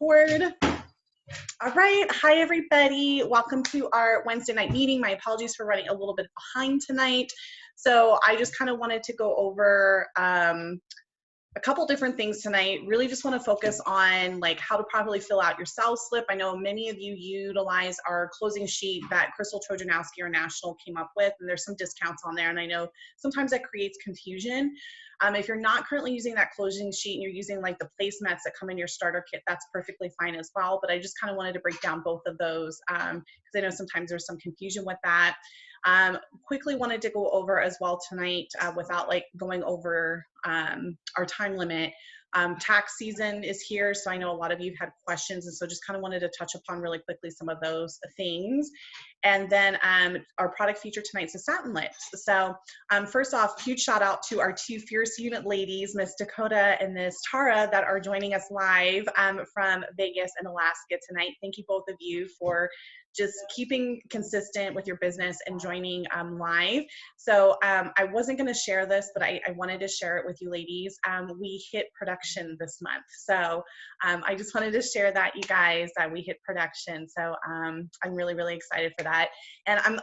record. All right. Hi, everybody. Welcome to our Wednesday night meeting. My apologies for running a little bit behind tonight. So I just kind of wanted to go over a couple different things tonight. Really just want to focus on like how to properly fill out your sales slip. I know many of you utilize our closing sheet that Crystal Trojanowski, our national, came up with, and there's some discounts on there. And I know sometimes that creates confusion. If you're not currently using that closing sheet and you're using like the placemats that come in your starter kit, that's perfectly fine as well. But I just kind of wanted to break down both of those because I know sometimes there's some confusion with that. Quickly wanted to go over as well tonight without like going over our time limit. Tax season is here, so I know a lot of you had questions, and so just kind of wanted to touch upon really quickly some of those things. And then our product feature tonight is the Satin Lips. So first off, huge shout out to our two fierce unit ladies, Miss Dakota and Miss Tara, that are joining us live from Vegas and Alaska tonight. Thank you both of you for just keeping consistent with your business and joining live. So I wasn't going to share this, but I wanted to share it with you ladies. We hit production this month. So I just wanted to share that, you guys, that we hit production. So I'm really, really excited for that. And I'm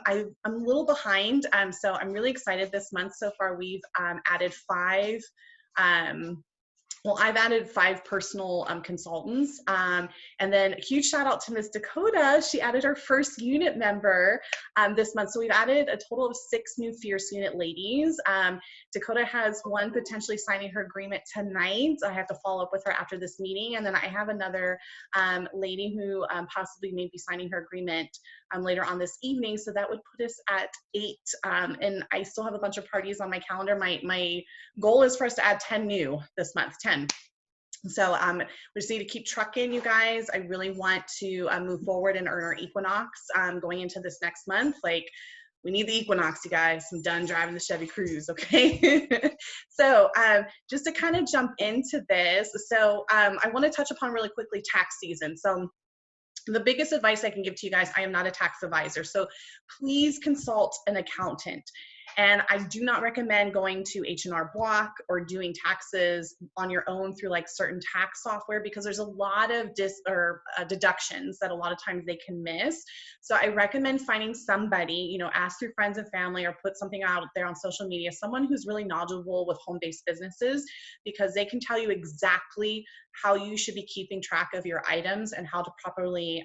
a little behind. So I'm really excited this month. So far, we've added five I've added 5 personal consultants. And then a huge shout out to Miss Dakota. She added her first unit member this month. So we've added a total of 6 new fierce unit ladies. Dakota has one potentially signing her agreement tonight. I have to follow up with her after this meeting. And then I have another lady who possibly may be signing her agreement later on this evening. So that would put us at 8. And I still have a bunch of parties on my calendar. My goal is for us to add 10 new this month, 10. So we just need to keep trucking, you guys. I really want to move forward and earn our Equinox going into this next month. Like, we need the Equinox, you guys. I'm done driving the Chevy Cruze, okay? So just to kind of jump into this, so I want to touch upon really quickly tax season. So the biggest advice I can give to you guys, I am not a tax advisor, so please consult an accountant. And I do not recommend going to H&R Block or doing taxes on your own through like certain tax software, because there's a lot of deductions that a lot of times they can miss. So I recommend finding somebody, you know, ask your friends and family or put something out there on social media, someone who's really knowledgeable with home-based businesses, because they can tell you exactly how you should be keeping track of your items and how to properly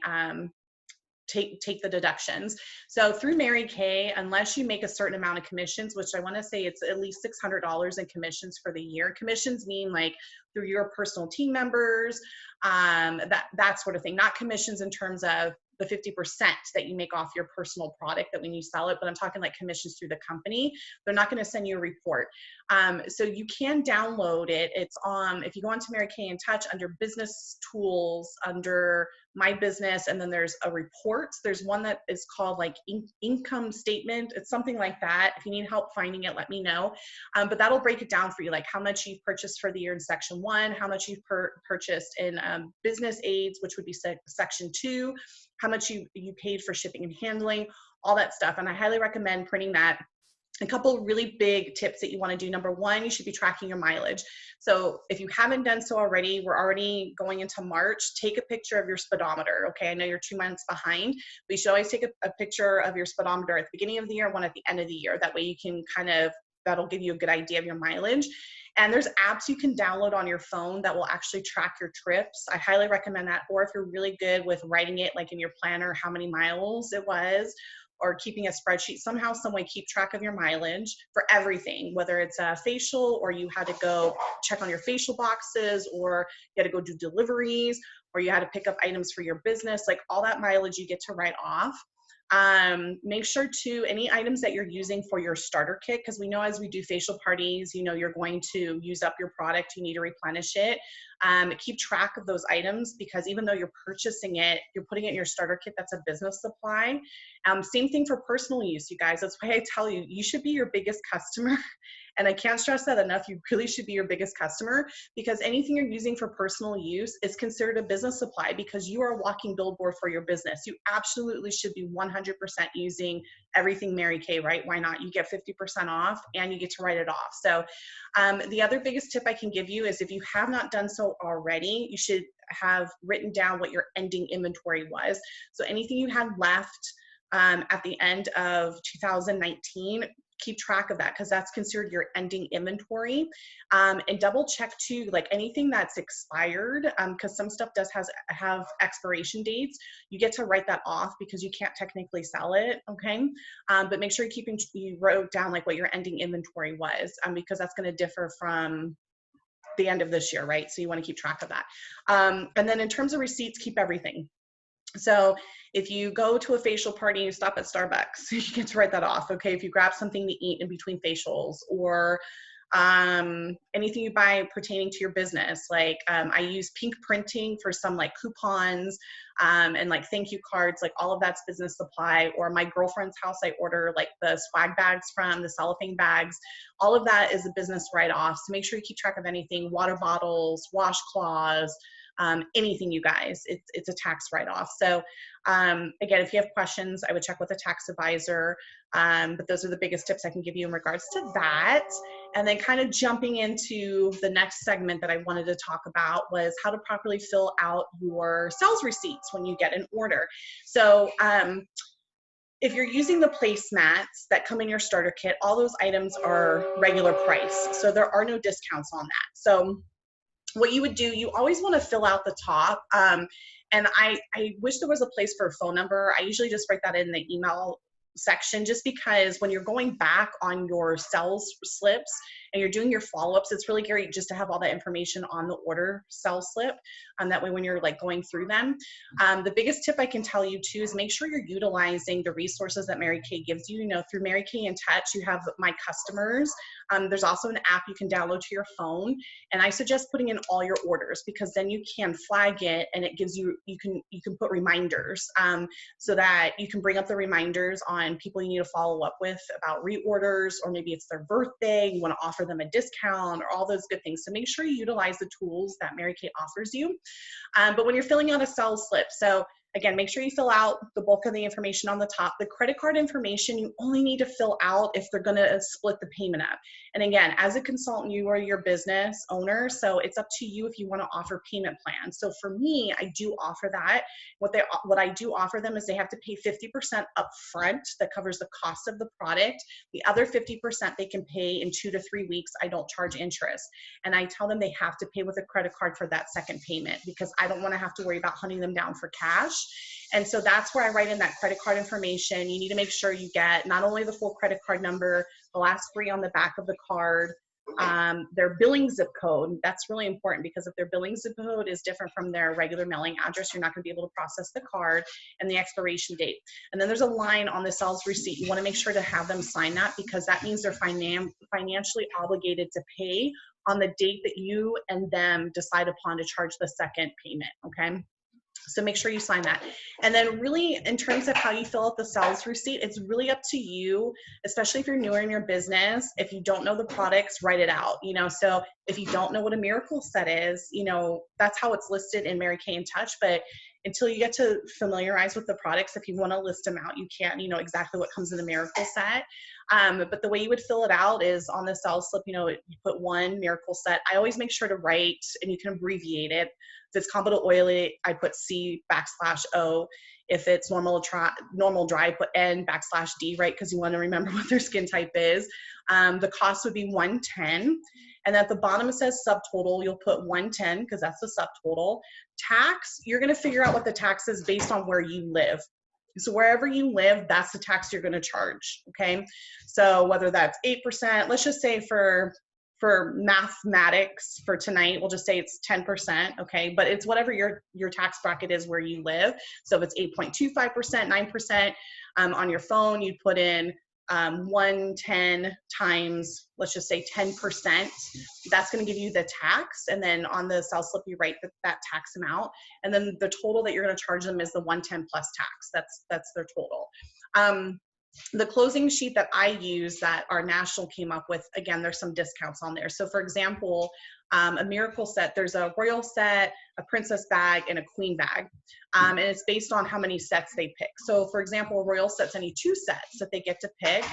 take the deductions. So through Mary Kay, unless you make a certain amount of commissions, which I want to say it's at least $600 in commissions for the year. Commissions mean like through your personal team members, that sort of thing, not commissions in terms of the 50% that you make off your personal product that when you sell it, but I'm talking like commissions through the company. They're not going to send you a report. So you can download it. It's if you go onto Mary Kay in Touch under business tools, under my business, and then there's a reports. There's one that is called like income statement. It's something like that. If you need help finding it, let me know. But that'll break it down for you, like how much you've purchased for the year in section 1, how much you've purchased in business aids, which would be section 2, how much you paid for shipping and handling, all that stuff. And I highly recommend printing that. A couple really big tips that you want to do. Number 1, you should be tracking your mileage. So if you haven't done so already, we're already going into March, take a picture of your speedometer. Okay, I know you're 2 months behind, but you should always take a picture of your speedometer at the beginning of the year, one at the end of the year. That way you can that'll give you a good idea of your mileage. And there's apps you can download on your phone that will actually track your trips. I highly recommend that. Or if you're really good with writing it like in your planner, how many miles it was, or keeping a spreadsheet, somehow, some way, keep track of your mileage for everything, whether it's a facial or you had to go check on your facial boxes, or you had to go do deliveries, or you had to pick up items for your business, like all that mileage you get to write off. Make sure to any items that you're using for your starter kit, because we know as we do facial parties, you know, you're going to use up your product, you need to replenish it. Keep track of those items, because even though you're purchasing it, you're putting it in your starter kit, that's a business supply. Same thing for personal use, you guys. That's why I tell you, you should be your biggest customer. And I can't stress that enough. You really should be your biggest customer, because anything you're using for personal use is considered a business supply, because you are a walking billboard for your business. You absolutely should be 100% using everything Mary Kay, right? Why not? You get 50% off and you get to write it off. So the other biggest tip I can give you is, if you have not done so already, you should have written down what your ending inventory was. So anything you had left at the end of 2019, keep track of that, because that's considered your ending inventory. And double check too, like anything that's expired, because some stuff does have expiration dates. You get to write that off because you can't technically sell it, okay? But make sure you wrote down like what your ending inventory was, because that's going to differ from the end of this year, right? So you want to keep track of that. And then in terms of receipts, keep everything. So if you go to a facial party, you stop at Starbucks, you get to write that off, okay? If you grab something to eat in between facials, or anything you buy pertaining to your business, like I use Pink Printing for some like coupons and like thank you cards, like all of that's business supply. Or my girlfriend's house, I order like the swag bags from, the cellophane bags. All of that is a business write-off. So make sure you keep track of anything, water bottles, washcloths, anything, you guys, it's a tax write-off. So again, if you have questions, I would check with a tax advisor, but those are the biggest tips I can give you in regards to that. And then kind of jumping into the next segment that I wanted to talk about was how to properly fill out your sales receipts when you get an order. So if you're using the placemats that come in your starter kit, all those items are regular price, so there are no discounts on that. So what you would do, you always want to fill out the top. And I wish there was a place for a phone number. I usually just write that in the email section, just because when you're going back on your sales slips and you're doing your follow-ups, it's really great just to have all that information on the order sales slip. That way when you're like going through them. The biggest tip I can tell you too is make sure you're utilizing the resources that Mary Kay gives you. You know, through Mary Kay in Touch, you have My Customers. There's also an app you can download to your phone. And I suggest putting in all your orders, because then you can flag it and it gives you, you can put reminders so that you can bring up the reminders on people you need to follow up with about reorders, or maybe it's their birthday, you want to offer them a discount, or all those good things. So make sure you utilize the tools that Mary Kay offers you. But when you're filling out a sales slip, so again, make sure you fill out the bulk of the information on the top. The credit card information, you only need to fill out if they're going to split the payment up. And again, as a consultant, you are your business owner, so it's up to you if you want to offer payment plans. So for me, I do offer that. What I do offer them is they have to pay 50% upfront. That covers the cost of the product. The other 50% they can pay in 2 to 3 weeks. I don't charge interest. And I tell them they have to pay with a credit card for that second payment, because I don't want to have to worry about hunting them down for cash. And so that's where I write in that credit card information. You need to make sure you get not only the full credit card number, the last 3 on the back of the card, their billing zip code. That's really important, because if their billing zip code is different from their regular mailing address, you're not going to be able to process the card, and the expiration date. And then there's a line on the sales receipt. You want to make sure to have them sign that, because that means they're financially obligated to pay on the date that you and them decide upon to charge the second payment, okay? So make sure you sign that. And then really, in terms of how you fill out the sales receipt, it's really up to you, especially if you're newer in your business. If you don't know the products, write it out. You know, so if you don't know what a Miracle Set is, you know, that's how it's listed in Mary Kay in Touch. But until you get to familiarize with the products, if you want to list them out, you can't, you know, exactly what comes in the Miracle Set. But the way you would fill it out is on the sales slip, you know, you put 1 Miracle Set. I always make sure to write, and you can abbreviate it. If it's combo oily, I put C\O. If it's normal dry, I put N\D, right? Because you want to remember what their skin type is. The cost would be $110. And at the bottom it says subtotal. You'll put $110 because that's the subtotal. Tax, you're going to figure out what the tax is based on where you live. So wherever you live, that's the tax you're going to charge, okay? So whether that's 8%, let's just say for mathematics for tonight, we'll just say it's 10%, okay? But it's whatever your tax bracket is where you live. So if it's 8.25%, 9%, on your phone, you'd put in 110 times, let's just say 10%. That's going to give you the tax. And then on the sales slip, you write that tax amount. And then the total that you're going to charge them is the 110 plus tax. That's their total. The closing sheet that I use that our national came up with, again, there's some discounts on there. So for example, a Miracle Set, there's a Royal Set, a Princess bag, and a Queen bag. And it's based on how many sets they pick. So for example, a Royal Set's only 2 sets that they get to pick.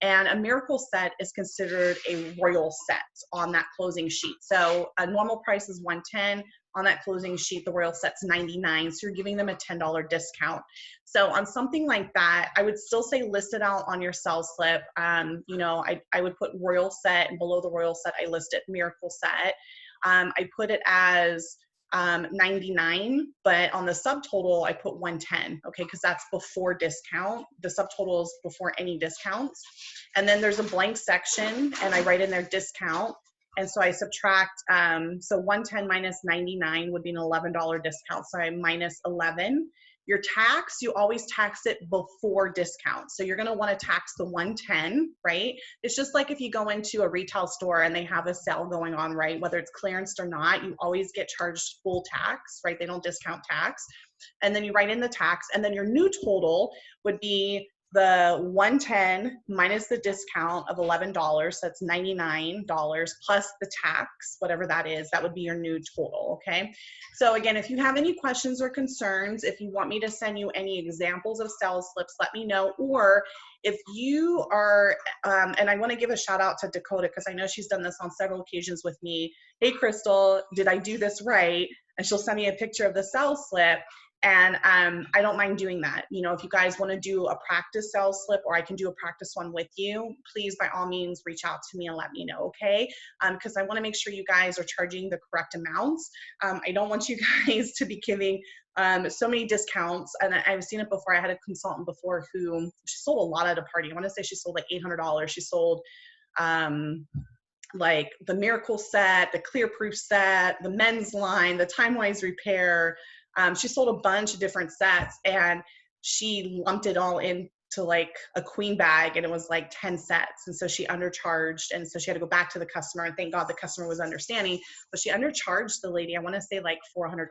And a Miracle Set is considered a Royal Set on that closing sheet. So a normal price is $110. on that closing sheet, the Royal Set's $99, so you're giving them a $10 discount. So on something like that, I would still say list it out on your sales slip. You know, I would put Royal Set, and below the Royal Set, I listed Miracle Set. I put it as 99, but on the subtotal, I put 110, okay, because that's before discount. The subtotal is before any discounts. And then there's a blank section, and I write in there discount. And so I subtract, so 110 minus 99 would be an $11 discount. So I minus 11. Your tax, you always tax it before discount. So you're gonna wanna tax the 110, right? It's just like if you go into a retail store and they have a sale going on, right? Whether it's clearance or not, you always get charged full tax, right? They don't discount tax. And then you write in the tax, and then your new total would be the 110 minus the discount of $11, so that's $99 plus the tax, whatever that is, that would be your new total, okay? So again, if you have any questions or concerns, if you want me to send you any examples of sales slips, let me know. Or if you are, and I wanna give a shout out to Dakota, because I know she's done this on several occasions with me. Hey, Crystal, did I do this right? And she'll send me a picture of the sales slip. And I don't mind doing that. You know, if you guys want to do a practice sales slip, or I can do a practice one with you, please, by all means, reach out to me and let me know, okay? Because I want to make sure you guys are charging the correct amounts. I don't want you guys to be giving so many discounts. And I've seen it before. I had a consultant before who, she sold a lot at a party. I want to say she sold like $800. She sold like the Miracle Set, the Clear Proof Set, the men's line, the Time Wise Repair. She sold a bunch of different sets, and she lumped it all into like a queen bag, and it was like 10 sets. And so she undercharged, and so she had to go back to the customer, and thank God the customer was understanding, but she undercharged the lady, I want to say like $400.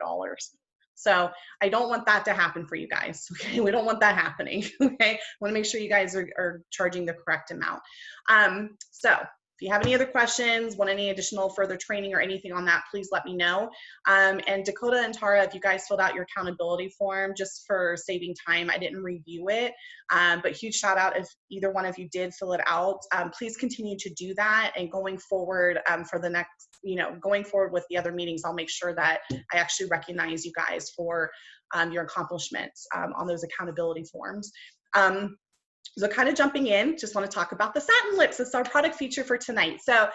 So I don't want that to happen for you guys, okay? We don't want that happening, okay? I want to make sure you guys are charging the correct amount. So if you have any other questions, want any additional further training or anything on that, please let me know. And Dakota and Tara, if you guys filled out your accountability form, just for saving time, I didn't review it, but huge shout out if either one of you did fill it out. Please continue to do that, and going forward for the next, you know, going forward with the other meetings, I'll make sure that I actually recognize you guys for your accomplishments on those accountability forms. So kind of jumping in, just want to talk about the satin lips. It's our product feature for tonight. So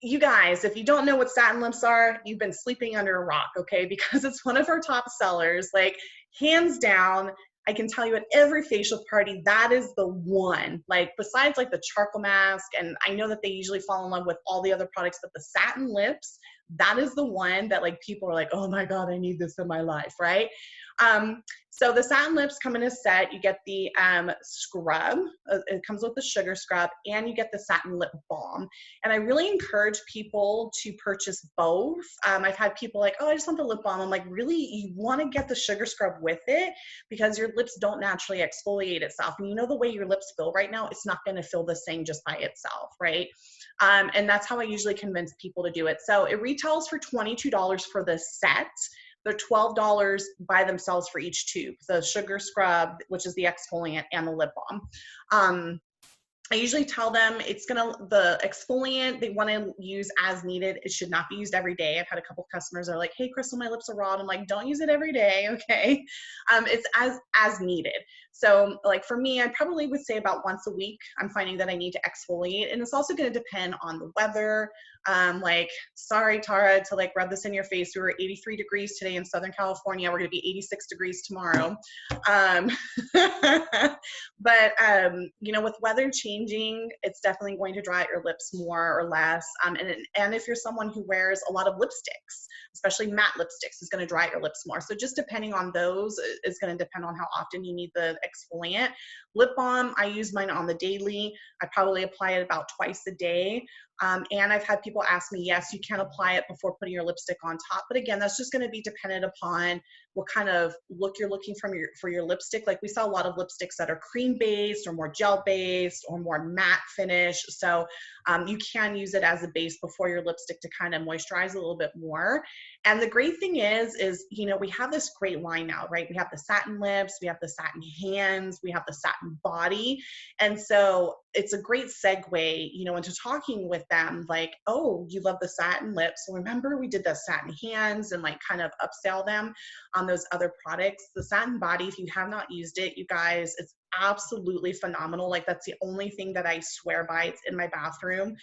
you guys, if you don't know what satin lips are, you've been sleeping under a rock, okay? Because it's one of our top sellers, like hands down. I can tell you at every facial party, that is the one. Like besides like the charcoal mask, and I know that they usually fall in love with all the other products, but the satin lips, that is the one that like people are like, oh my God, I need this in my life, right? So the satin lips come in a set. You get the scrub, it comes with the sugar scrub, and you get the satin lip balm. And I really encourage people to purchase both. I've had people like, oh, I just want the lip balm. I'm like, really? You want to get the sugar scrub with it, because your lips don't naturally exfoliate itself. And you know the way your lips feel right now, it's not going to feel the same just by itself, right? And that's how I usually convince people to do it. So it retails for $22 for the set. They're $12 by themselves for each tube, the sugar scrub, which is the exfoliant, and the lip balm. I usually tell them the exfoliant they want to use as needed. It should not be used every day. I've had a couple of customers that are like, hey, Crystal, my lips are raw. And I'm like, don't use it every day, okay? It's as needed. So like for me, I probably would say about once a week, I'm finding that I need to exfoliate. And it's also going to depend on the weather. Like, sorry, Tara, to like rub this in your face. We were 83 degrees today in Southern California. We're going to be 86 degrees tomorrow. But, you know, with weather changing, it's definitely going to dry out your lips more or less. And if you're someone who wears a lot of lipsticks, especially matte lipsticks, is going to dry out your lips more. So just depending on those is going to depend on how often you need the exfoliant. Lip balm, I use mine on the daily. I probably apply it about twice a day. And I've had people ask me, yes, you can apply it before putting your lipstick on top. But again, that's just going to be dependent upon what kind of look you're looking for your lipstick. Like we saw a lot of lipsticks that are cream based or more gel based or more matte finish. So you can use it as a base before your lipstick to kind of moisturize a little bit more. And the great thing is, you know, we have this great line now, right? We have the satin lips, we have the satin hands, we have the satin body. And so it's a great segue, you know, into talking with them like, oh, you love the satin lips. So remember we did the satin hands and like kind of upsell them on those other products. The satin body, if you have not used it, you guys, it's absolutely phenomenal. Like that's the only thing that I swear by. It's in my bathroom.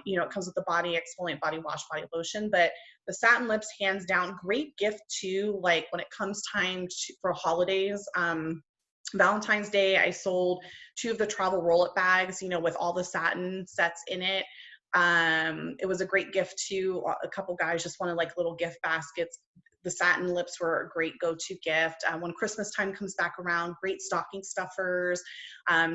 You know, it comes with the body exfoliant, body wash, body lotion, but the satin lips, hands down, great gift too. Like when it comes time for holidays, Valentine's Day, I sold 2 of the travel roll-up bags, you know, with all the satin sets in it. It was a great gift too. A couple guys just wanted like little gift baskets. The satin lips were a great go-to gift. When Christmas time comes back around, great stocking stuffers.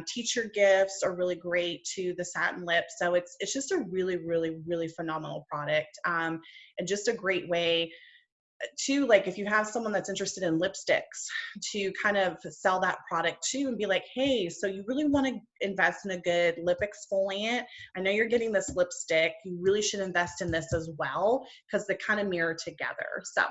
Teacher gifts are really great too, the satin lips. So it's just a really, really, really phenomenal product. And just a great way to, like, if you have someone that's interested in lipsticks, to kind of sell that product too and be like, hey, so you really want to invest in a good lip exfoliant. I know you're getting this lipstick. You really should invest in this as well because they kind of mirror together. So,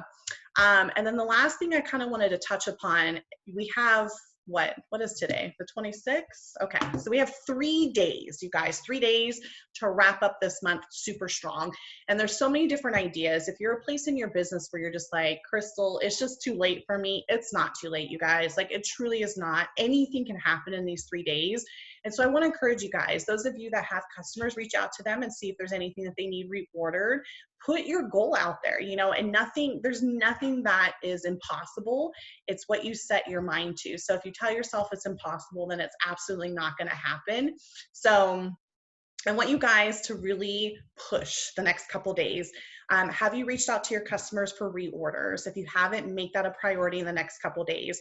and then the last thing I kind of wanted to touch upon, we have what is today? The 26th? Okay, so we have 3 days, you guys, 3 days to wrap up this month super strong. And there's so many different ideas. If you're a place in your business where you're just like, Crystal, it's just too late for me, it's not too late, you guys. Like, it truly is not. Anything can happen in these 3 days. And so I want to encourage you guys, those of you that have customers, reach out to them and see if there's anything that they need reordered. Put your goal out there, you know, and there's nothing that is impossible. It's what you set your mind to. So if you tell yourself it's impossible, then it's absolutely not going to happen. So I want you guys to really push the next couple days. Have you reached out to your customers for reorders? If you haven't, make that a priority in the next couple days.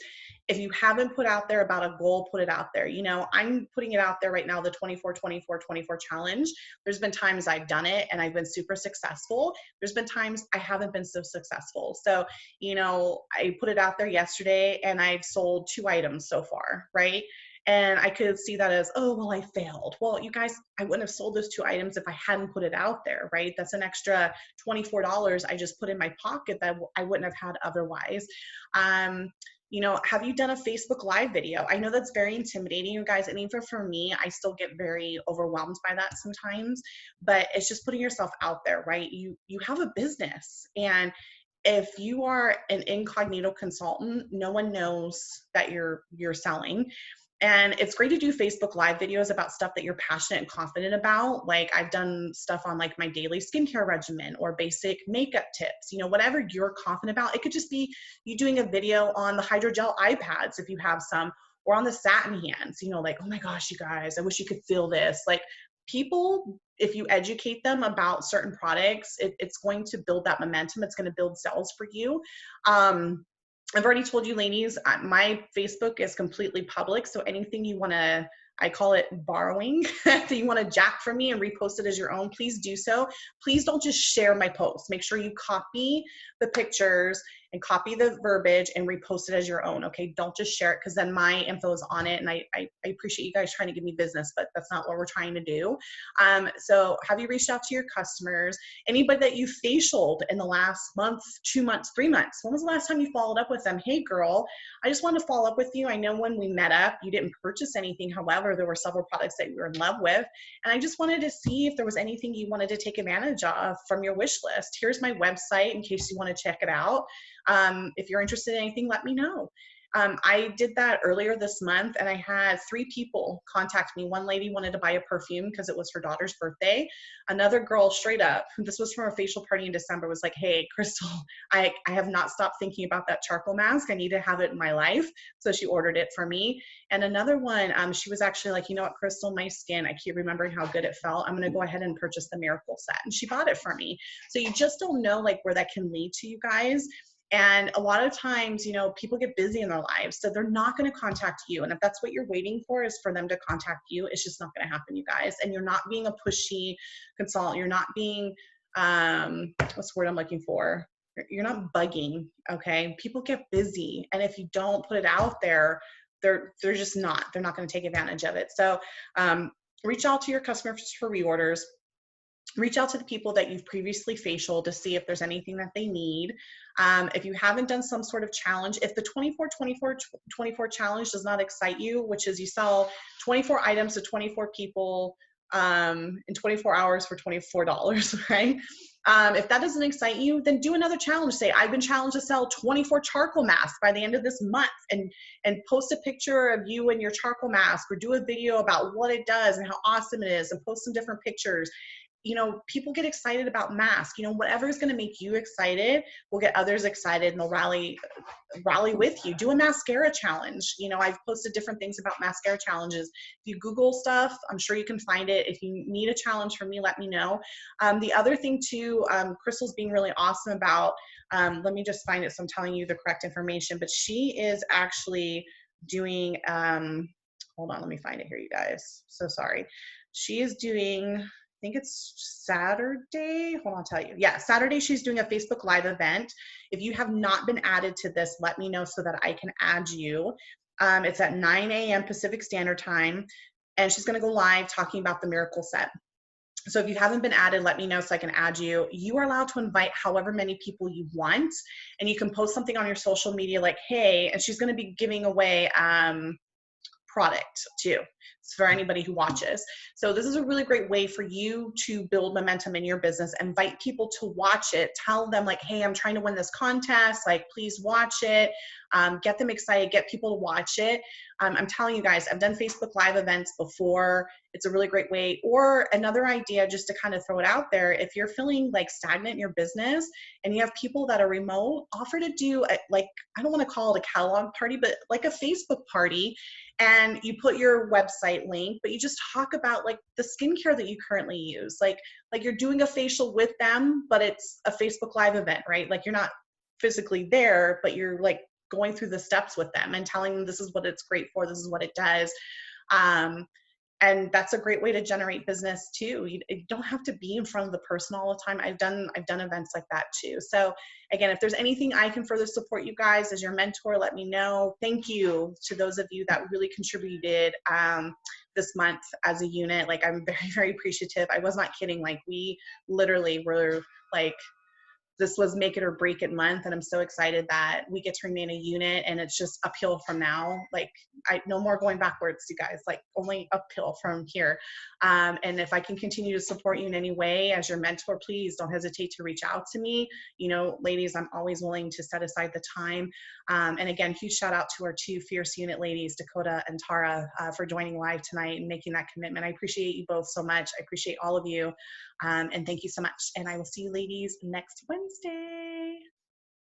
If you haven't put out there about a goal, put it out there. You know, I'm putting it out there right now, the 24-24-24 challenge. There's been times I've done it and I've been super successful. There's been times I haven't been so successful. So, you know, I put it out there yesterday and I've sold 2 items so far, right? And I could see that as, oh, well, I failed. Well, you guys, I wouldn't have sold those 2 items if I hadn't put it out there, right? That's an extra $24 I just put in my pocket that I wouldn't have had otherwise. You know, have you done a Facebook Live video? I know that's very intimidating, you guys, and even for me, I still get very overwhelmed by that sometimes, but it's just putting yourself out there, right? You have a business, and if you are an incognito consultant, no one knows that you're selling. And it's great to do Facebook Live videos about stuff that you're passionate and confident about. Like, I've done stuff on like my daily skincare regimen or basic makeup tips, you know, whatever you're confident about. It could just be you doing a video on the hydrogel eye pads if you have some, or on the satin hands, you know, like, oh my gosh, you guys, I wish you could feel this. Like, people, if you educate them about certain products, it's going to build that momentum. It's going to build sales for you. I've already told you, ladies, my Facebook is completely public. So anything you want to, I call it borrowing, that you want to jack from me and repost it as your own, please do so. Please don't just share my post. Make sure you copy the pictures and copy the verbiage and repost it as your own, okay? Don't just share it, because then my info is on it, and I appreciate you guys trying to give me business, but that's not what we're trying to do. So have you reached out to your customers? Anybody that you facialed in the last month, 2 months, 3 months? When was the last time you followed up with them? Hey girl, I just wanted to follow up with you. I know when we met up, you didn't purchase anything. However, there were several products that you were in love with, and I just wanted to see if there was anything you wanted to take advantage of from your wish list. Here's my website in case you want to check it out. If you're interested in anything, let me know. I did that earlier this month, and I had 3 people contact me. One lady wanted to buy a perfume because it was her daughter's birthday. Another girl, straight up, this was from a facial party in December, was like, hey, Crystal, I have not stopped thinking about that charcoal mask. I need to have it in my life. So she ordered it for me. And another one, she was actually like, you know what, Crystal, my skin, I keep remembering how good it felt. I'm going to go ahead and purchase the Miracle set. And she bought it for me. So you just don't know like where that can lead to, you guys. And a lot of times, you know, people get busy in their lives, so they're not going to contact you. And if that's what you're waiting for, is for them to contact you, it's just not going to happen, you guys. And you're not being a pushy consultant. You're not being, what's the word I'm looking for? You're not bugging, okay? People get busy. And if you don't put it out there, they're just not. They're not going to take advantage of it. So reach out to your customers for reorders. reach out to the people that you've previously facialed to see if there's anything that they need. If you haven't done some sort of challenge, if the 24-24-24 challenge does not excite you, which is you sell 24 items to 24 people in 24 hours for $24, right? If that doesn't excite you, then do another challenge. Say, I've been challenged to sell 24 charcoal masks by the end of this month, and post a picture of you and your charcoal mask, or do a video about what it does and how awesome it is, and post some different pictures. You know, people get excited about masks. You know, whatever is going to make you excited will get others excited, and they'll rally with you. Do a mascara challenge. You know, I've posted different things about mascara challenges. If you Google stuff, I'm sure you can find it. If you need a challenge from me, let me know. The other thing too, Crystal's being really awesome about, let me just find it so I'm telling you the correct information, but she is actually doing, hold on, let me find it here, you guys. So sorry. She is doing, I think it's Saturday. Hold on, I'll tell you. Yeah, Saturday she's doing a Facebook Live event. If you have not been added to this, let me know so that I can add you. It's at 9 a.m. Pacific Standard Time, and she's going to go live talking about the miracle set. So if you haven't been added, let me know so I can add you. You are allowed to invite however many people you want, and you can post something on your social media like, hey, and she's going to be giving away product too. It's for anybody who watches. So this is a really great way for you to build momentum in your business. Invite people to watch it. Tell them like, hey, I'm trying to win this contest. Like, please watch it. Get them excited. Get people to watch it. I'm telling you guys, I've done Facebook Live events before. It's a really great way. Or another idea, just to kind of throw it out there, if you're feeling like stagnant in your business and you have people that are remote, offer to do like, I don't want to call it a catalog party, but like a Facebook party. And you put your website link, but you just talk about like the skincare that you currently use. Like you're doing a facial with them, but it's a Facebook Live event, right? Like you're not physically there, but you're like going through the steps with them and telling them this is what it's great for, this is what it does. And that's a great way to generate business too. You don't have to be in front of the person all the time. I've done events like that too. So again, if there's anything I can further support you guys as your mentor, let me know. Thank you to those of you that really contributed this month as a unit. Like, I'm very, very appreciative. I was not kidding. Like, we literally were like, this was make it or break it month, and I'm so excited that we get to remain a unit, and it's just uphill from now. Like, no more going backwards, you guys, like only uphill from here. And if I can continue to support you in any way as your mentor, please don't hesitate to reach out to me. You know, ladies, I'm always willing to set aside the time. And again, huge shout out to our two fierce unit ladies, Dakota and Tara, for joining live tonight and making that commitment. I appreciate you both so much. I appreciate all of you. And thank you so much. And I will see you ladies next Wednesday.